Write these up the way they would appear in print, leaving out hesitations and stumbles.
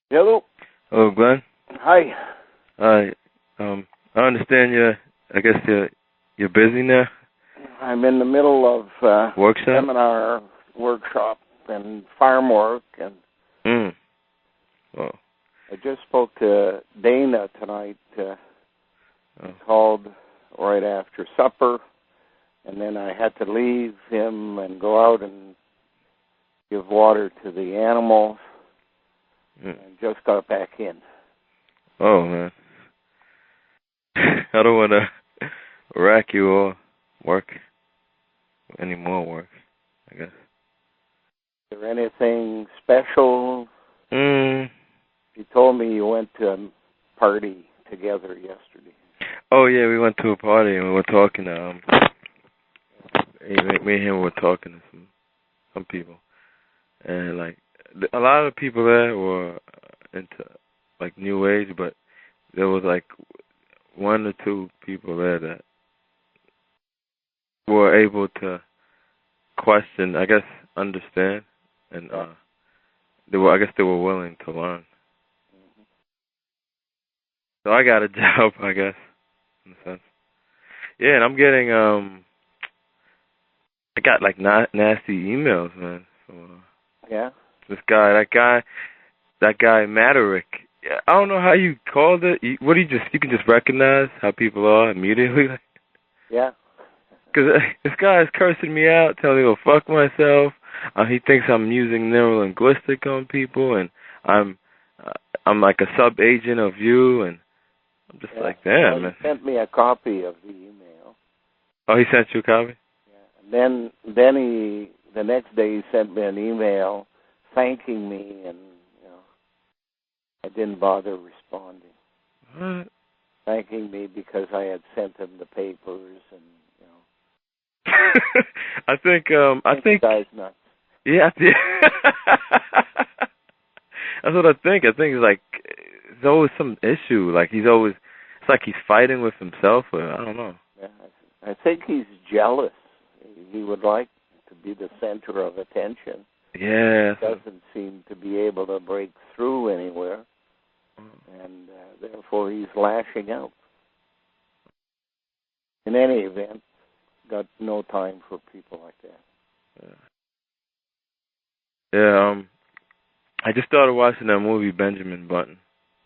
Hello. Hello, Glenn. Hi. Hi. I understand you're busy now. I'm in the middle of Workshop? seminar, workshop, and farm work, and Oh. I just spoke to Dana tonight. Called right after supper, and then I had to leave him and go out and give water to the animals, and just got back in. Oh, man. I don't want to rack you or any more work, I guess. Is there anything special? You told me you went to a party together yesterday. Oh, yeah, we went to a party and we were talking. Me and him were talking to some people. And, a lot of people there were into, New Age, but there was, one or two people there that were able to question, I guess, understand, and they were willing to learn. So I got a job, I guess, in a sense. Yeah, and I'm getting I got nasty emails, man. So, yeah. This guy, that guy Maverick. I don't know how you called it. You can just recognize how people are immediately. Yeah. Because this guy is cursing me out, telling me to go fuck myself. He thinks I'm using neurolinguistic on people, and I'm like a sub-agent of you, and I'm just like, damn, man. He sent me a copy of the email. Oh, he sent you a copy? Yeah. And then the next day he sent me an email thanking me, and I didn't bother responding. What? Thanking me because I had sent him the papers, and I think the guy's nuts. Yeah. That's what I think. I think there's always some issue. It's like he's fighting with himself, or I don't know. Yeah, I think he's jealous. He would like to be the center of attention. Yeah. He doesn't seem to be able to break through anywhere, and therefore he's lashing out. In any event, got no time for people like that. Yeah. I just started watching that movie Benjamin Button.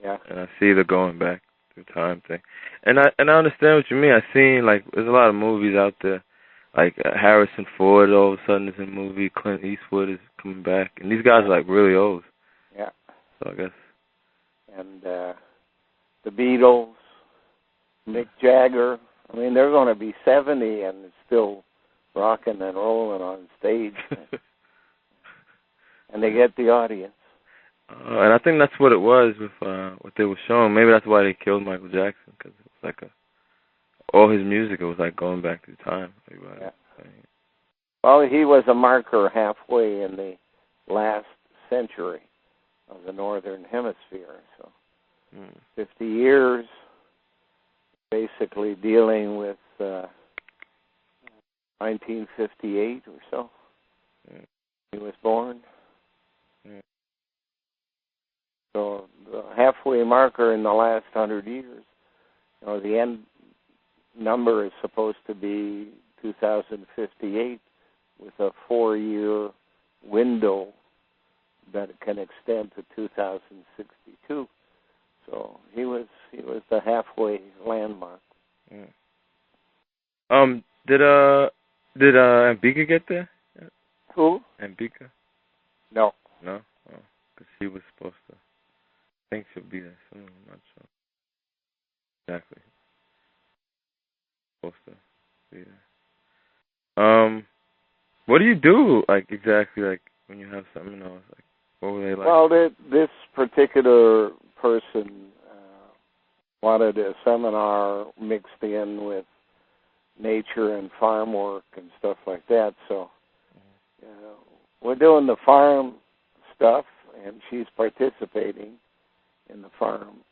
Yeah. And I see the going back through time thing. And I understand what you mean. I've seen there's a lot of movies out there. Harrison Ford all of a sudden is in a movie, Clint Eastwood is coming back. And these guys are really old. Yeah. So I guess. And the Beatles, Mick Jagger, I mean, they're going to be 70 and still rocking and rolling on stage. And they get the audience. And I think that's what it was with what they were showing. Maybe that's why they killed Michael Jackson, because it was all his music, it was going back through time. Yeah. Well, he was a marker halfway in the last century of the Northern Hemisphere. So 50 years, basically dealing with 1958 or so. He was born. So the halfway marker in the last 100 years, the end number is supposed to be 2058 with a 4-year window that can extend to 2062. So he was the halfway landmark. Did Ambika get there? Who? Ambika? No. No? Oh, because she was supposed to. I think she'll be there soon. I'm not sure. Exactly. Supposed to be there. What do you do, exactly, when you have seminars? What were they like? Well, this particular person wanted a seminar mixed in with nature and farm work and stuff like that. So we're doing the farm stuff, and she's participating in the farm,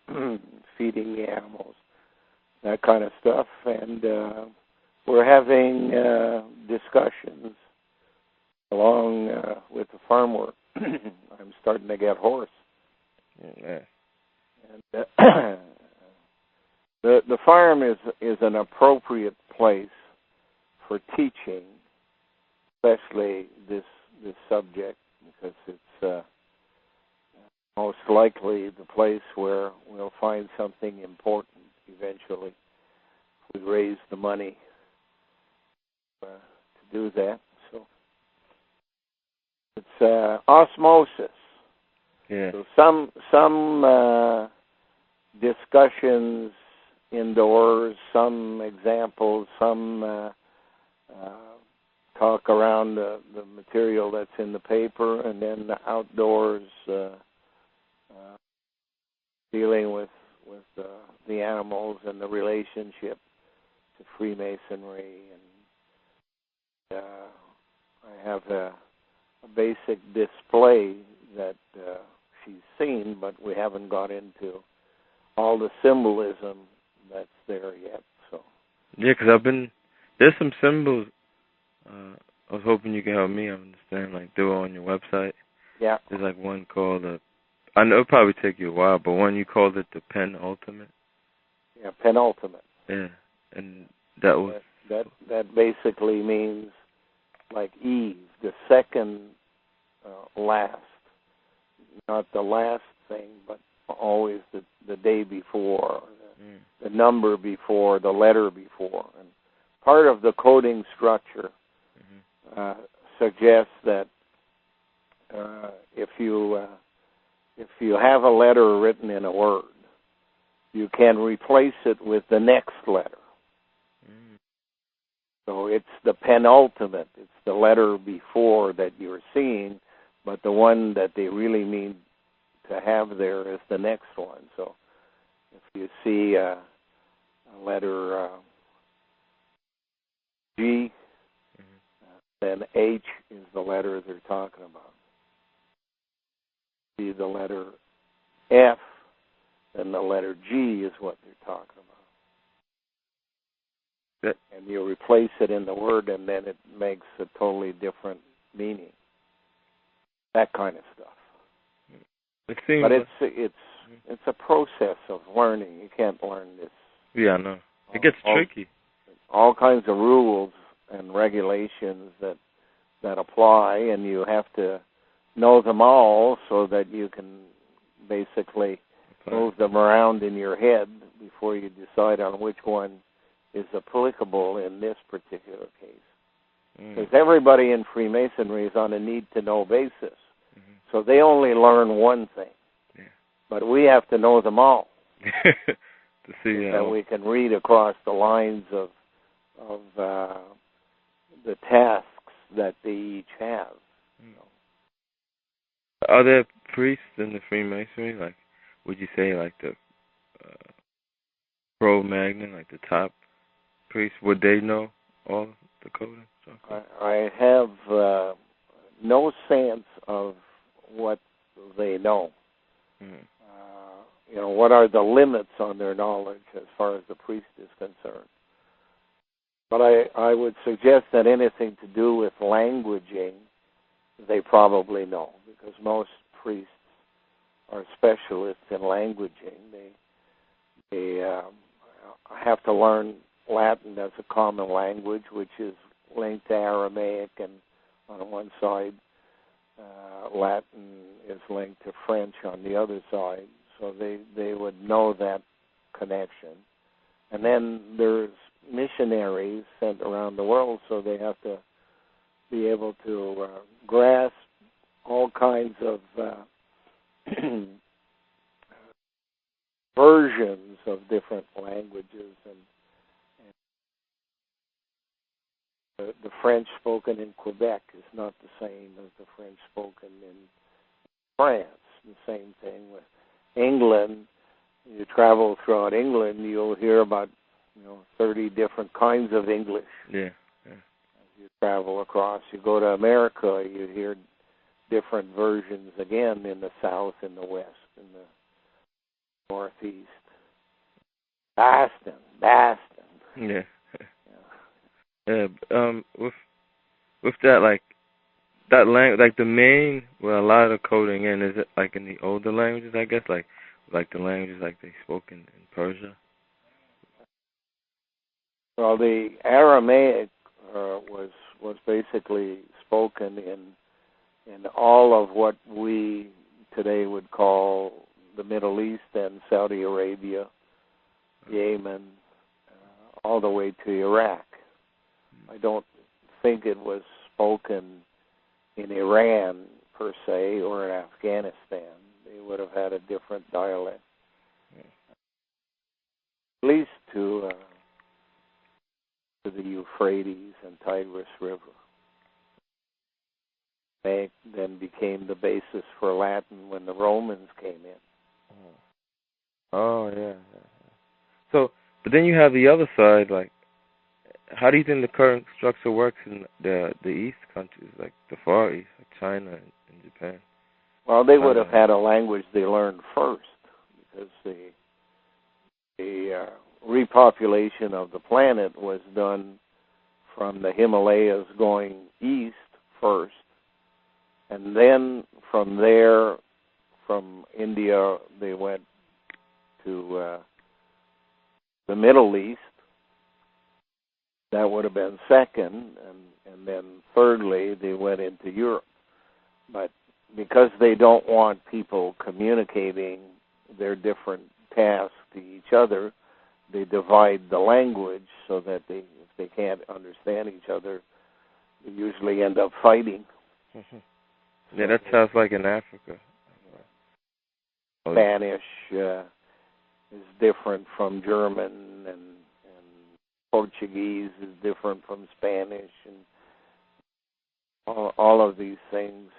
feeding the animals, that kind of stuff. And we're having discussions along with the farm work. I'm starting to get hoarse. Yeah. And the farm is an appropriate place for teaching, especially this subject, because it's most likely the place where we'll find something important eventually. We raise the money to do that. So it's osmosis. Yeah. So some discussions indoors, some examples, some talk around the material that's in the paper, and then the outdoors dealing with the animals and the relationship to Freemasonry. And I have a basic display that she's seen, but we haven't got into all the symbolism that's there yet. So yeah, because there's some symbols. I was hoping you could help me understand, like they were on your website. Yeah. There's like one called I know it'll probably take you a while, but one you called it the penultimate. Yeah, penultimate. Yeah, and that was that basically means like Eve, the second last, not the last thing, but always the day before, the number before, the letter before. And part of the coding structure suggests that if you have a letter written in a word, you can replace it with the next letter. So it's the penultimate. It's the letter before that you're seeing, but the one that they really mean to have there is the next one. So if you see a letter G, then H is the letter they're talking about. See the letter F, then the letter G is what they're talking about. And you replace it in the word, and then it makes a totally different meaning. That kind of stuff. But it's a process of learning. You can't learn this. Yeah, I know. It gets tricky. All kinds of rules and regulations that apply, and you have to know them all so that you can basically move them around in your head before you decide on which one is applicable in this particular case. Because everybody in Freemasonry is on a need-to-know basis. So they only learn one thing. Yeah. But we have to know them all. To see that we can read across the lines of the tasks that they each have. Are there priests in the Freemasonry? Like, would you say like the Cro-Magnon, like the top priests? Would they know all the coding? I have no sense of what they know. What are the limits on their knowledge as far as the priest is concerned. But I would suggest that anything to do with languaging, they probably know, because most priests are specialists in languaging. They have to learn Latin as a common language, which is linked to Aramaic, and on one side, Latin is linked to French on the other side. So they would know that connection. And then there's missionaries sent around the world, so they have to be able to grasp all kinds of versions of different languages. And the French spoken in Quebec is not the same as the French spoken in France. The same thing with England. You travel throughout England, you'll hear about 30 different kinds of English. Yeah. As you travel across, you go to America, you hear different versions again in the South, in the West, in the Northeast. Boston. Yeah. Yeah. With that, like that language, like the main, where a lot of the coding in, is it like in the older languages, I guess, like the languages like they spoke in Persia? Well, the Aramaic was basically spoken in all of what we today would call the Middle East and Saudi Arabia, Yemen, all the way to Iraq. I don't think it was spoken in Iran per se or in Afghanistan. They would have had a different dialect, at least to the Euphrates and Tigris River. They then became the basis for Latin when the Romans came in. Oh, yeah. So, but then you have the other side, like, how do you think the current structure works in the East countries, like the Far East, like China and Japan? Well, they would have had a language they learned first, because the repopulation of the planet was done from the Himalayas going east first, and then from there, from India, they went to the Middle East. That would have been second, and then thirdly, they went into Europe. But because they don't want people communicating their different tasks to each other, they divide the language so that if they can't understand each other, they usually end up fighting. Yeah, that sounds like in Africa. Spanish is different from German, and Portuguese is different from Spanish, and all of these things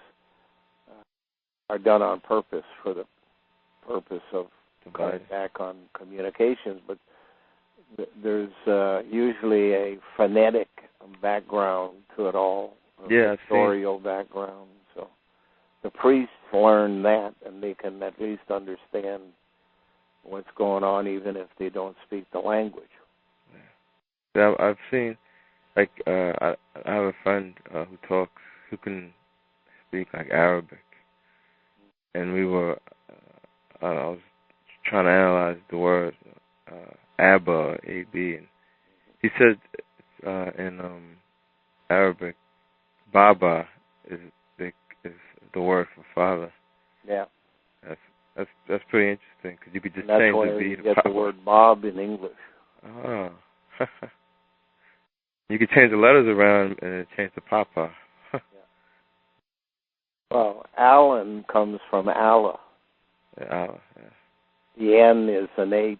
are done on purpose for the purpose of cutting back on communications. But there's usually a phonetic background to it all, a historical background. So the priests learn that, and they can at least understand what's going on, even if they don't speak the language. Yeah, I've seen, like, I have a friend who can speak like Arabic, and I was trying to analyze the word Abba, A-B, and he said in Arabic, Baba is the word for father. Yeah. That's pretty interesting, because you could just change the B to get Papa. the word Bob in English. Oh. You could change the letters around and change to Papa. Yeah. Well, Alan comes from Allah. Yeah, Allah, yeah. The N is an H.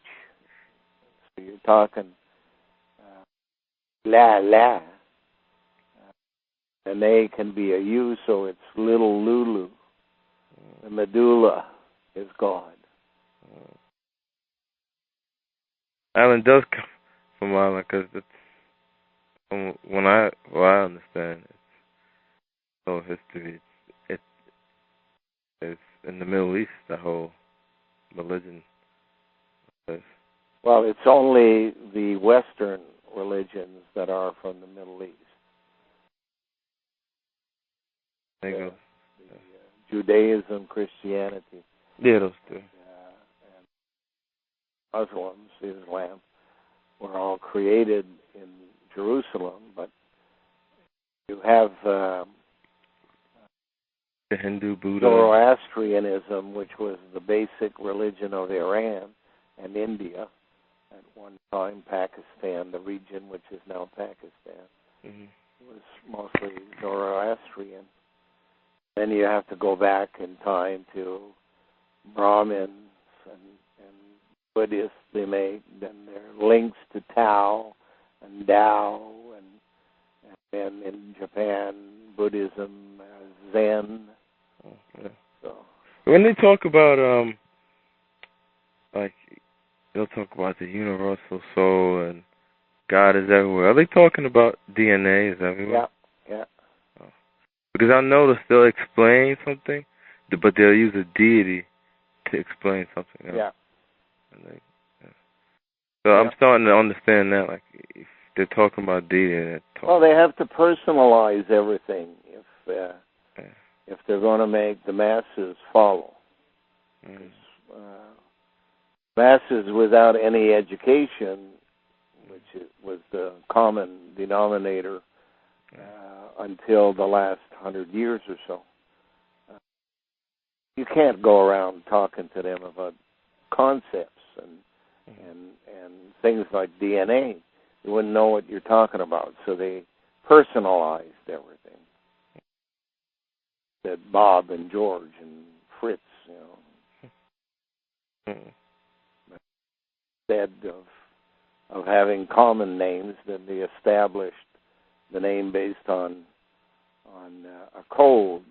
So you're talking la. An A can be a U, so it's little Lulu. The medulla is God. Alan does come from Allah, because from what I understand, it's whole history. It's in the Middle East, the whole religion. Well, it's only the Western religions that are from the Middle East. Judaism, Christianity. Yeah, those two. And Muslims, Islam, were all created in Jerusalem, but you have the Hindu, Buddha, Zoroastrianism, which was the basic religion of Iran and India at one time. Pakistan, the region which is now Pakistan, was mostly Zoroastrian. Then you have to go back in time to Brahmins and Buddhists. They made then their links to Tao and Tao, and then in Japan, Buddhism, Zen. So when they talk about like they'll talk about the universal soul and God is everywhere, are they talking about DNA is everywhere? Yeah. Because I noticed they'll explain something, but they'll use a deity to explain something else. Yeah. So I'm starting to understand that, like, if they're talking about deity, well, they have to personalize everything. If if they're going to make the masses follow. Masses without any education, which was the common denominator until the last 100 years or so. You can't go around talking to them about concepts and things like DNA. You wouldn't know what you're talking about, so they personalized everything. That Bob and George and Fritz, Instead of having common names, then they established the name based on a code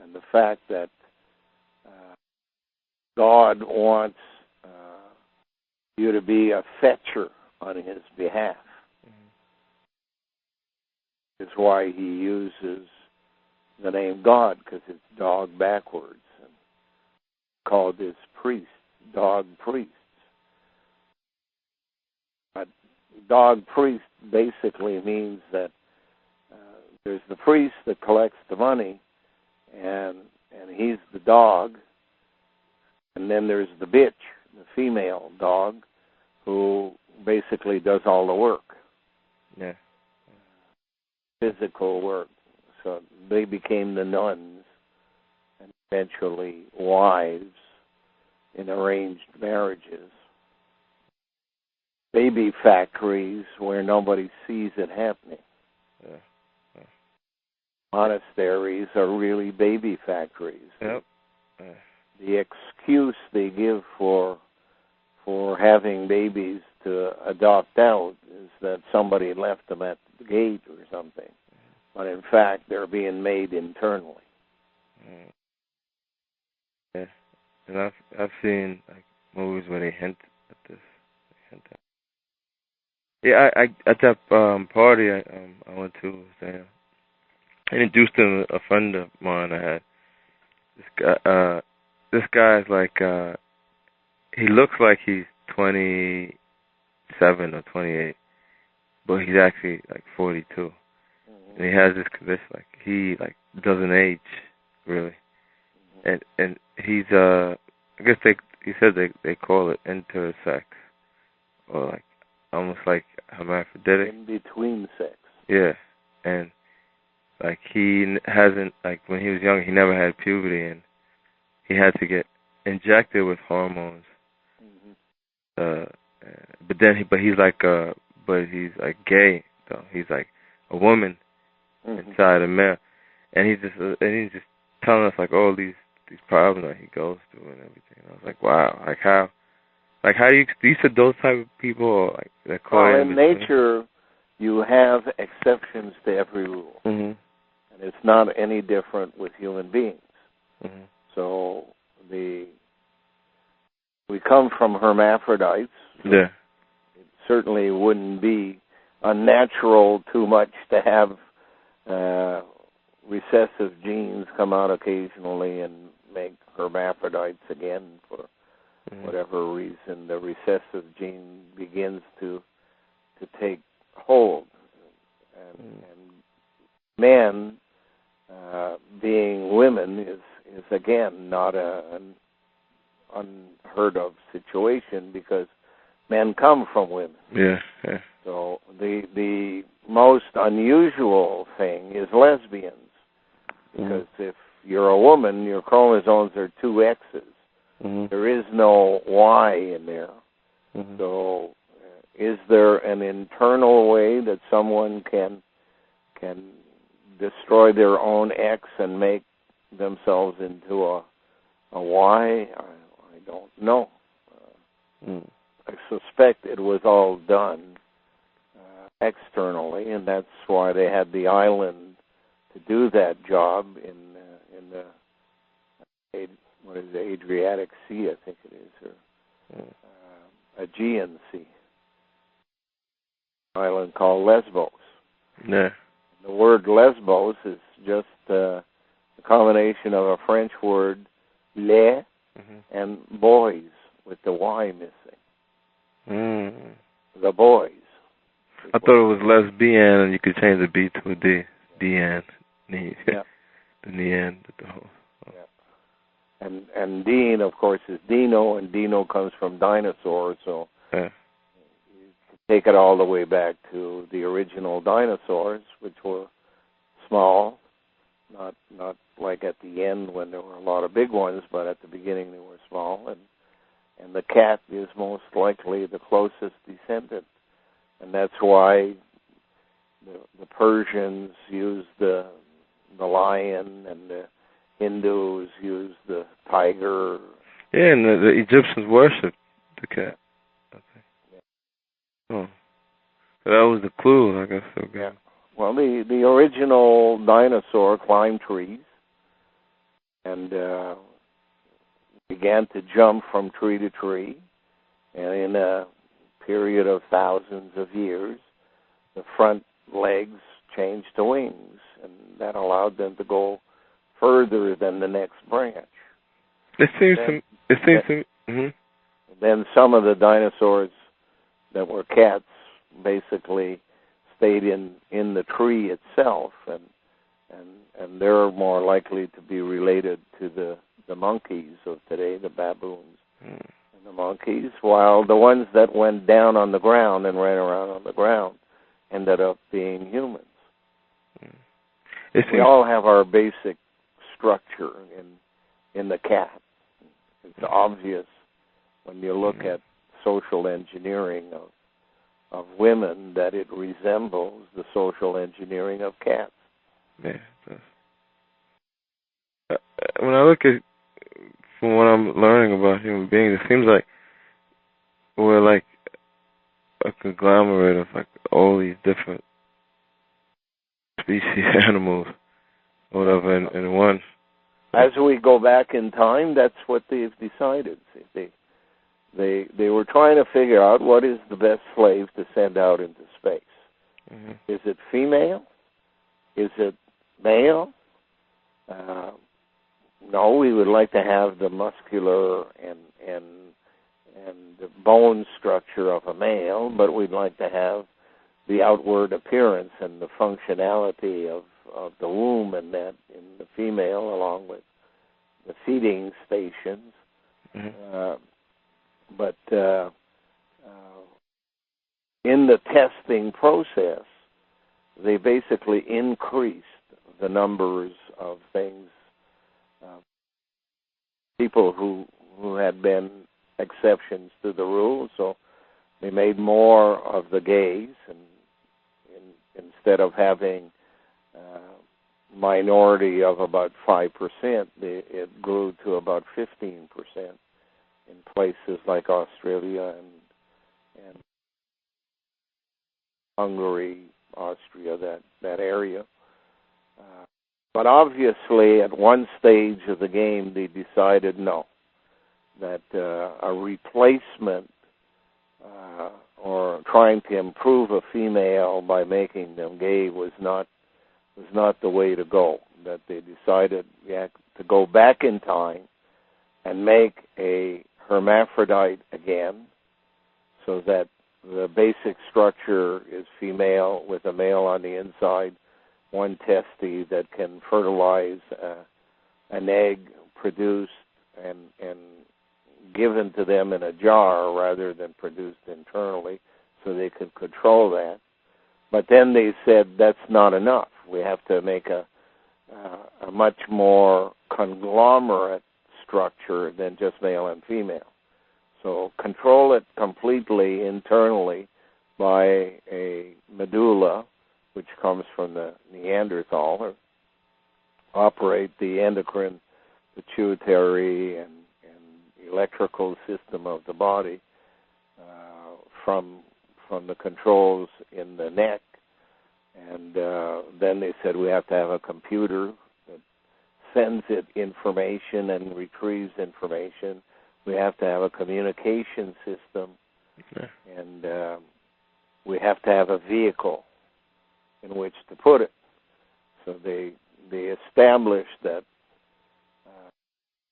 and the fact that God wants you to be a fetcher on his behalf. It's why he uses the name God, because it's dog backwards, and called his priest, dog priests. But dog priest basically means that there's the priest that collects the money, and he's the dog, and then there's the bitch, the female dog, who basically does all the work. Yeah. Physical work. So they became the nuns and eventually wives in arranged marriages. Baby factories where nobody sees it happening. Yeah. Monasteries are really baby factories. Yep. The excuse they give for having babies to adopt out is that somebody left them at the gate or something. But in fact, they're being made internally. Yeah, and I've seen like movies where they hint at this. Yeah, I at that party I went to, I introduced him a friend of mine I had. This guy's like he looks like he's 27 or 28, but he's actually like 42. And he has this condition, like he like doesn't age really, and he's I guess he said they call it intersex, or like almost like hermaphroditic. In between sex. Yeah, and like he hasn't, like when he was young he never had puberty, and he had to get injected with hormones. But he's like gay though. He's like a woman inside a male, and he's just telling us like all these problems that he goes through and everything. And I was like, wow, how do you said those type of people, or like that call in nature you have exceptions to every rule, and it's not any different with human beings. So we come from hermaphrodites. Yeah. It certainly wouldn't be unnatural too much to have recessive genes come out occasionally and make hermaphrodites again for whatever reason. The recessive gene begins to take hold, and men being women is again not an unheard of situation, because men come from women. Yeah. So the most unusual thing is lesbians, because if you're a woman, your chromosomes are 2 X's. There is no Y in there. So is there an internal way that someone can destroy their own X and make themselves into a Y? I don't know. I suspect it was all done externally, and that's why they had the island to do that job in the what is it, Adriatic Sea, I think it is, or Aegean Sea, island called Lesbos. Yeah. The word Lesbos is just a combination of a French word les and boys, with the Y missing. The boys. I thought it was lesbian, and you could change the B to a D. DN. Yeah. the Neanderthal. Yeah. And Dean, of course, is Dino, and Dino comes from dinosaur, so Yeah. you take it all the way back to the original dinosaurs, which were small, not like at the end when there were a lot of big ones, but at the beginning they were small, and the cat is most likely the closest descendant, and that's why the Persians used the lion, and the Hindus used the tiger. Yeah, and the Egyptians worshipped the cat. Okay. Yeah. Oh, so that was the clue, I guess. Okay. Yeah. Well, the original dinosaur climbed trees and began to jump from tree to tree, and in a period of thousands of years, the front legs changed to wings, and that allowed them to go further than the next branch. It seems to me. Then some of the dinosaurs that were cats basically stayed in the tree itself, and they're more likely to be related to the monkeys of today, the baboons and the monkeys, while the ones that went down on the ground and ran around on the ground ended up being humans. We all have our basic structure in the cat. It's obvious when you look at social engineering of women that it resembles the social engineering of cats. Yeah, it does. When I look at, from what I'm learning about human beings, it seems like we're like a conglomerate of like all these different species, animals, whatever, in one. As we go back in time, that's what they've decided. They were trying to figure out what is the best slave to send out into space. Mm-hmm. Is it female? Is it male? No, we would like to have the muscular and the bone structure of a male, but we'd like to have the outward appearance and the functionality of the womb and that in the female, along with the feeding stations. Mm-hmm. But in the testing process, they basically increased the numbers of things, people who had been exceptions to the rule. So they made more of the gays, and instead of having minority of about 5%, it grew to about 15% in places like Australia and Hungary, Austria, that area. But obviously, at one stage of the game, they decided no, that a replacement or trying to improve a female by making them gay was not the way to go. That they decided to go back in time and make a hermaphrodite again, so that the basic structure is female with a male on the inside, one testy that can fertilize an egg produced and given to them in a jar rather than produced internally, so they could control that. But then they said that's not enough. We have to make a much more conglomerate structure than just male and female. So control it completely internally by a medulla, which comes from the Neanderthal, or operate the endocrine, pituitary, and electrical system of the body from the controls in the neck. And then they said we have to have a computer that sends it information and retrieves information. We have to have a communication system, and we have to have a vehicle in which to put it. So they established that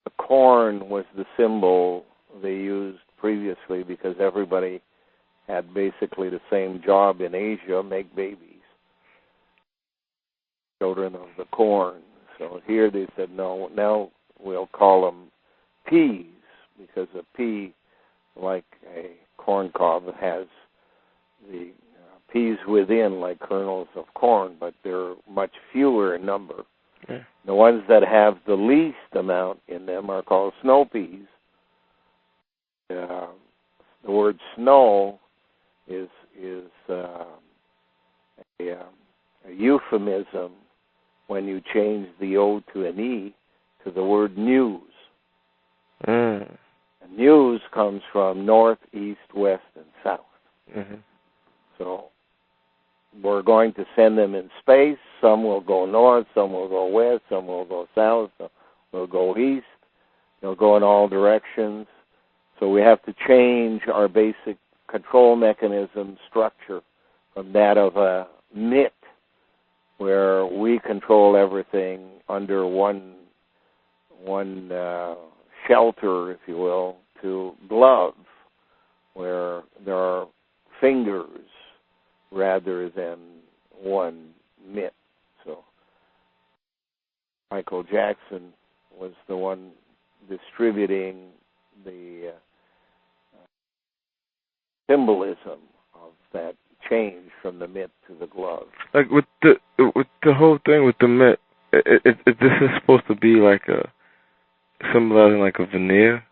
the corn was the symbol they used previously because everybody had basically the same job in Asia, make babies, children of the corn. So here they said, no, now we'll call them peas, because a pea, like a corn cob, has the peas within, like kernels of corn, but they're much fewer in number. Yeah. The ones that have the least amount in them are called snow peas. The word snow is a euphemism when you change the O to an E to the word news. Mm. And news comes from north, east, west, and south. Mm-hmm. So we're going to send them in space. Some will go north, some will go west, some will go south, some will go east. They'll go in all directions. So we have to change our basic control mechanism structure from that of a mitt, where we control everything under one shelter, if you will, to glove, where there are fingers rather than one mitt. So Michael Jackson was the one distributing the symbolism of that change from the mitt to the glove. Like with the whole thing with the mitt, this is supposed to be like a symbolizing like a veneer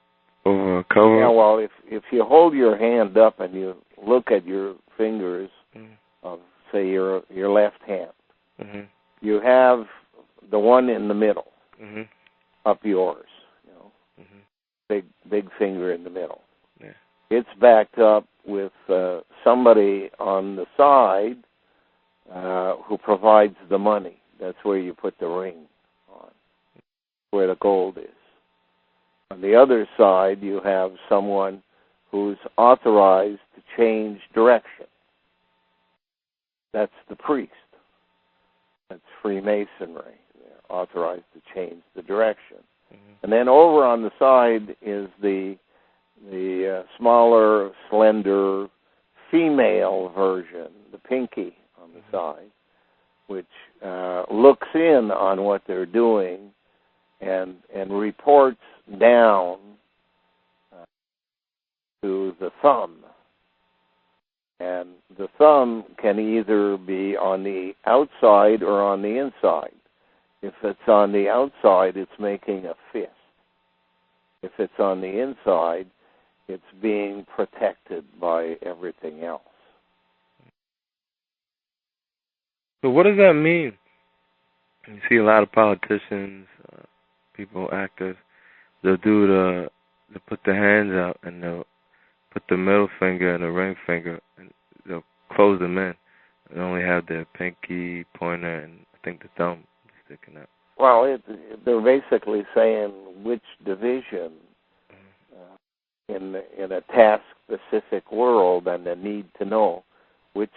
over a cover. Yeah, well, if you hold your hand up and you look at your fingers of, say, your left hand, mm-hmm. you have the one in the middle, mm-hmm. up yours, mm-hmm. big finger in the middle. Yeah. It's backed up with somebody on the side who provides the money. That's where you put the ring on, where the gold is. On the other side, you have someone who's authorized to change direction. That's the priest. That's Freemasonry. They're authorized to change the direction. Mm-hmm. And then over on the side is the smaller, slender, female version, the pinky on the side, which looks in on what they're doing and reports down to the thumb. And the thumb can either be on the outside or on the inside. If it's on the outside, it's making a fist. If it's on the inside, it's being protected by everything else. So what does that mean? You see a lot of politicians, people, actors, they'll put their hands out and they'll put the middle finger and the ring finger and they'll close them in and only have their pinky, pointer, and I think the thumb sticking out. Well, they're basically saying which division in a task-specific world, and the need to know which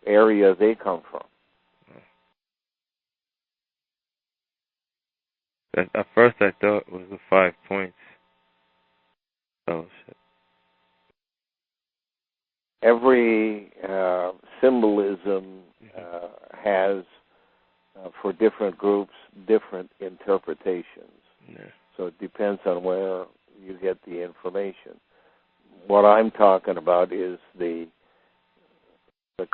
area they come from. At first I thought it was the 5 points fellowship. Every symbolism has, for different groups, different interpretations. Yeah. So it depends on where you get the information. What I'm talking about is the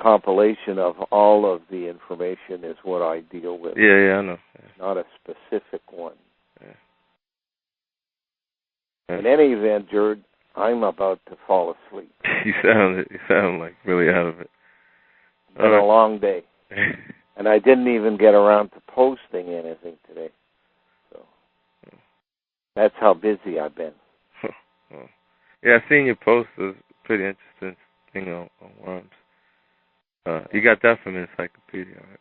compilation of all of the information is what I deal with. Yeah, I know. Yeah. Not a specific one. Yeah. In any event, Jared, I'm about to fall asleep. You sound like really out of it. It's been a long day. And I didn't even get around to posting anything today. So that's how busy I've been. Yeah, I've seen your post. It was a pretty interesting thing on worms. You got that from Encyclopedia, right?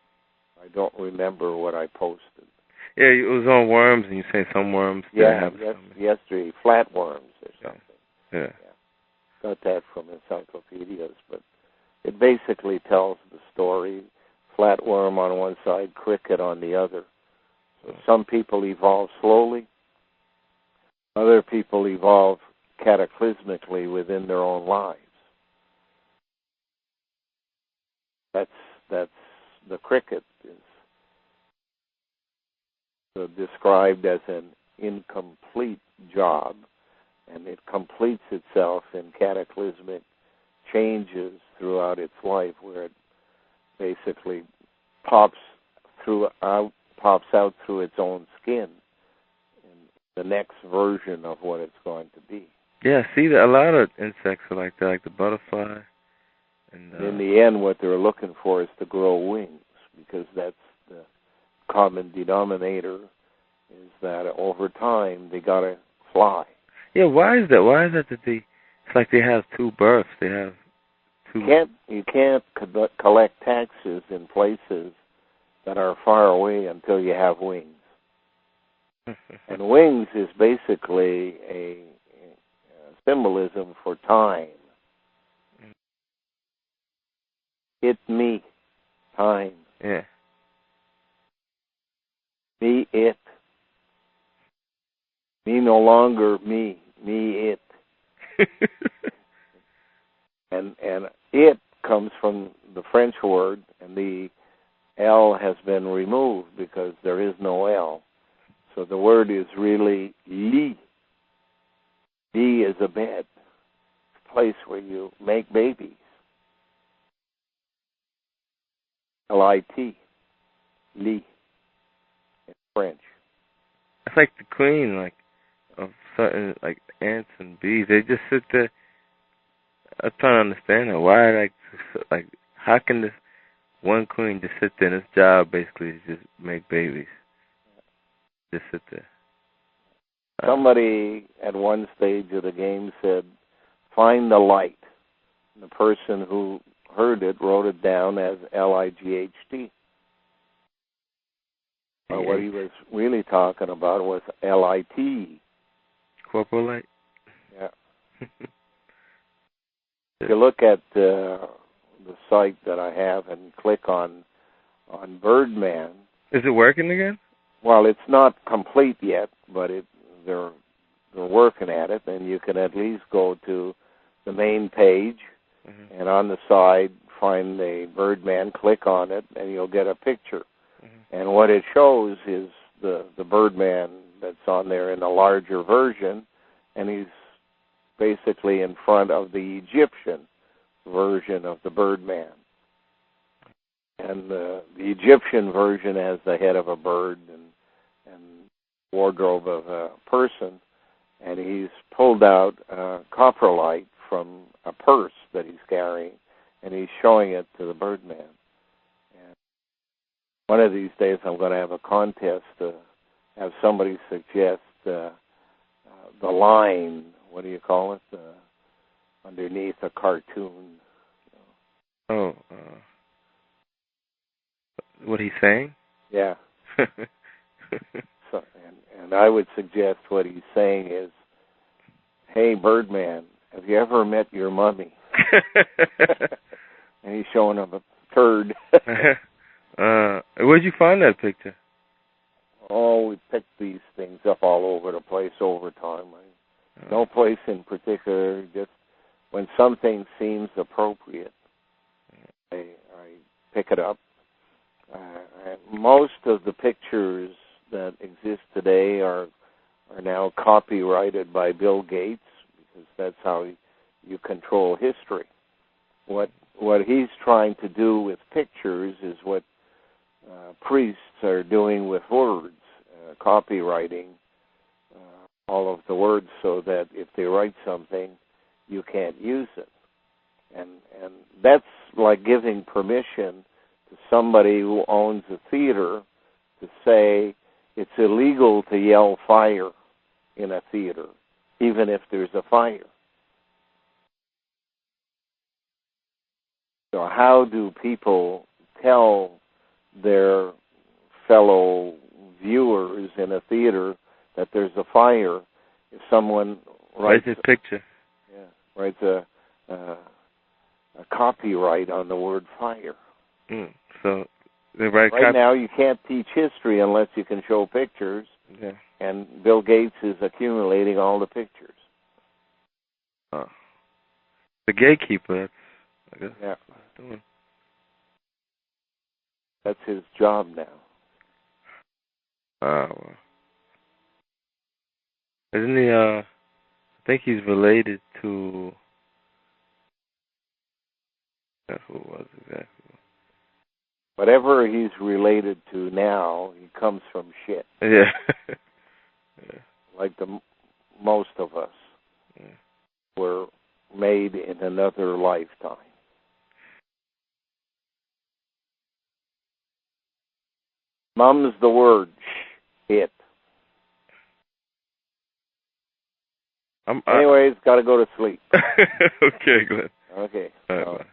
I don't remember what I posted. Yeah, it was on worms, and you say some worms have yesterday, flatworms or something. Yeah. Got that from encyclopedias, but it basically tells the story. Flatworm on one side, cricket on the other. So some people evolve slowly. Other people evolve cataclysmically within their own lives. That's the cricket is described as an incomplete job, and it completes itself in cataclysmic changes throughout its life, where it basically pops out through its own skin in the next version of what it's going to be. Yeah, see, a lot of insects are like that, like the butterfly. And in the end, what they're looking for is to grow wings, because that's the common denominator, is that over time they got to fly. Yeah, why is that? Why is that it's like they have two births? They have two... You can't collect taxes in places that are far away until you have wings. And wings is basically a symbolism for time. It, me, time. Yeah. Me, it. Me no longer me it. and it comes from the French word, and the L has been removed because there is no L. So the word is really lit. Lit is a bed, a place where you make babies. L-I-T, lit, in French. It's like the queen, like, of certain, like, ants and bees. They just sit there. I'm trying to understand that. Why, like, how can this one queen just sit there and its job basically is just make babies? Just sit there. Somebody at one stage of the game said, find the light. And the person who heard it wrote it down as L-I-G-H-T. But what he was really talking about was L-I-T. Corporal light? Yeah. If you look at the site that I have and click on Birdman. Is it working again? Well, it's not complete yet, but they're working at it, and you can at least go to the main page, and on the side find the Birdman, click on it, and you'll get a picture. And what it shows is the Birdman that's on there in a larger version, and he's basically in front of the Egyptian version of the Birdman. And the Egyptian version has the head of a bird and wardrobe of a person, and he's pulled out coprolite from a purse that he's carrying, and he's showing it to the Birdman. And one of these days I'm going to have a contest to have somebody suggest the line, what do you call it, underneath a cartoon. Oh, what he's saying? Yeah. So, and I would suggest what he's saying is, hey, Birdman, have you ever met your mummy? And he's showing him a turd. Where'd you find that picture? Oh, we picked these things up all over the place over time. No place in particular, just when something seems appropriate, I pick it up. Most of the pictures that exist today are now copyrighted by Bill Gates, because that's how you control history. What he's trying to do with pictures is what priests are doing with words, copywriting all of the words so that if they write something, you can't use it. And that's like giving permission to somebody who owns a theater to say it's illegal to yell fire in a theater, even if there's a fire. So how do people tell their fellow viewers in a theater that there's a fire if someone writes a picture? Yeah, writes a copyright on the word fire. So right now you can't teach history unless you can show pictures. Yeah. And Bill Gates is accumulating all the pictures. The gatekeeper. I guess. Yeah. That's his job now. Well. Isn't he, I think he's related to, who it was exactly? Whatever he's related to now, he comes from shit. Yeah. Yeah. Like most of us were made in another lifetime. Mum's the word. Shit. Anyways, got to go to sleep. Okay, Glenn. Okay. All right, bye.